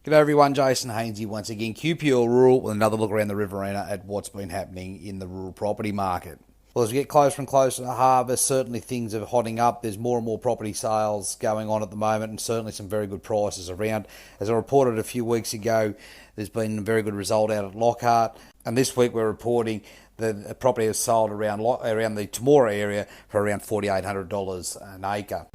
G'day everyone, Jason Haines here once again, QPL Rural, with another look around the Riverina at what's been happening in the rural property market. Well, as we get closer and closer to harvest, certainly things are hotting up. There's more and more property sales going on at the moment, and certainly some very good prices around. As I reported a few weeks ago, there's been a very good result out at Lockhart, and this week we're reporting that a property has sold around the Temora area for around $4,800 an acre.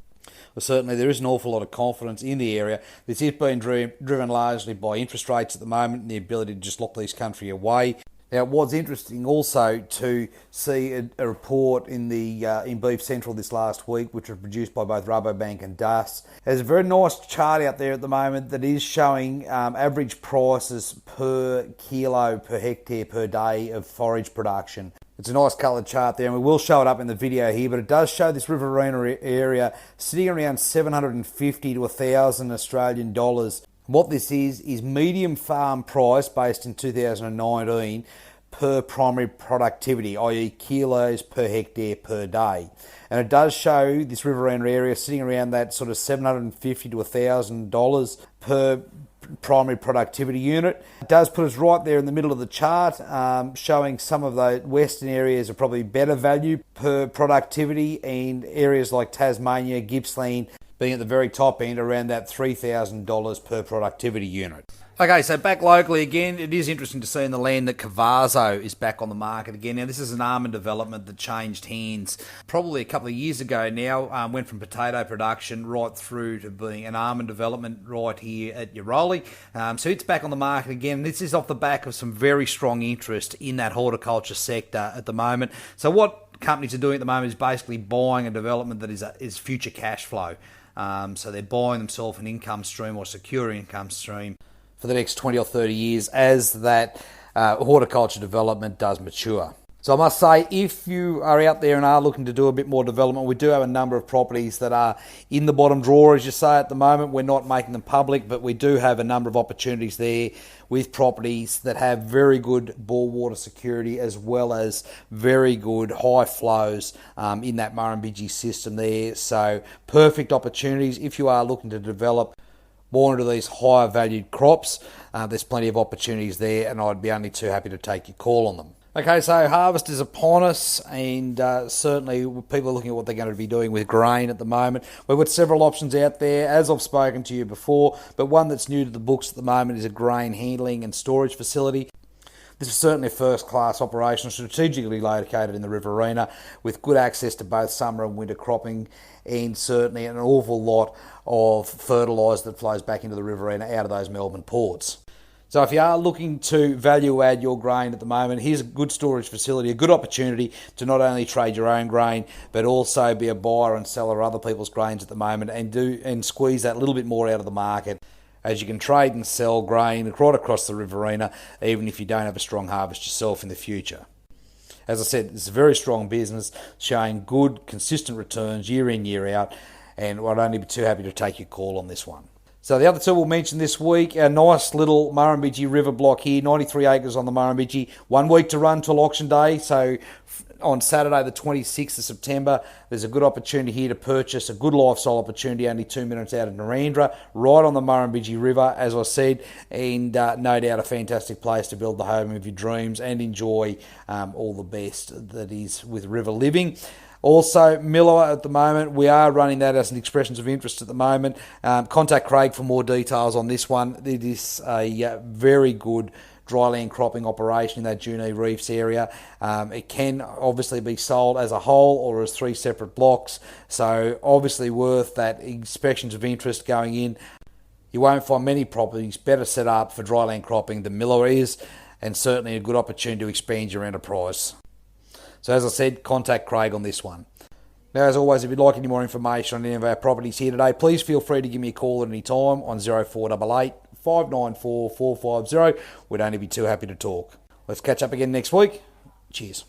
Well, certainly there is an awful lot of confidence in the area. This is being driven largely by interest rates at the moment and the ability to just lock these country away. Now, it was interesting also to see a report in Beef Central this last week, which was produced by both Rabobank and DAS. There's a very nice chart out there at the moment that is showing average prices per kilo, per hectare, per day of forage production. It's a nice coloured chart there, and we will show it up in the video here, but it does show this Riverina area sitting around 750 to 1,000 Australian dollars. What this is medium farm price based in 2019 per primary productivity, i.e. kilos per hectare per day. And it does show this Riverina area sitting around that sort of $750 to $1,000 per primary productivity unit. It does put us right there in the middle of the chart, showing some of the western areas are probably better value per productivity, and areas like Tasmania, Gippsland being at the very top end around that $3,000 per productivity unit. Okay, so back locally again, it is interesting to see in the land that Cavazo is back on the market again. Now, this is an almond development that changed hands probably a couple of years ago now, went from potato production right through to being an almond development right here at Uroli. So it's back on the market again. This is off the back of some very strong interest in that horticulture sector at the moment. So what companies are doing at the moment is basically buying a development that is future cash flow. So they're buying themselves an income stream or secure income stream for the next 20 or 30 years as that horticulture development does mature. So I must say, if you are out there and are looking to do a bit more development, we do have a number of properties that are in the bottom drawer, as you say, at the moment. We're not making them public, but we do have a number of opportunities there with properties that have very good bore water security as well as very good high flows in that Murrumbidgee system there. So perfect opportunities if you are looking to develop more into these higher valued crops. There's plenty of opportunities there, and I'd be only too happy to take your call on them. Okay, so harvest is upon us, and certainly people are looking at what they're going to be doing with grain at the moment. We've got several options out there, as I've spoken to you before, but one that's new to the books at the moment is a grain handling and storage facility. This is certainly a first-class operation, strategically located in the Riverina, with good access to both summer and winter cropping, and certainly an awful lot of fertiliser that flows back into the Riverina out of those Melbourne ports. So if you are looking to value add your grain at the moment, here's a good storage facility, a good opportunity to not only trade your own grain, but also be a buyer and seller of other people's grains at the moment, and squeeze that little bit more out of the market, as you can trade and sell grain right across the Riverina, even if you don't have a strong harvest yourself in the future. As I said, it's a very strong business, showing good, consistent returns year in, year out, and I'd only be too happy to take your call on this one. So the other two we'll mention this week, our nice little Murrumbidgee River block here, 93 acres on the Murrumbidgee, 1 week to run till auction day. So on Saturday the 26th of September, there's a good opportunity here to purchase a good lifestyle opportunity, only 2 minutes out of Narendra, right on the Murrumbidgee River, as I said, and no doubt a fantastic place to build the home of your dreams and enjoy all the best that is with river living. Also, Miller at the moment, we are running that as an expressions of interest at the moment. Contact Craig for more details on this one. It is a very good dryland cropping operation in that Junee Reefs area. It can obviously be sold as a whole or as 3 separate blocks, so obviously worth that expressions of interest going in. You won't find many properties better set up for dryland cropping than Miller is, and certainly a good opportunity to expand your enterprise. So as I said, contact Craig on this one. Now, as always, if you'd like any more information on any of our properties here today, please feel free to give me a call at any time on 0488 594 450. We'd only be too happy to talk. Let's catch up again next week. Cheers.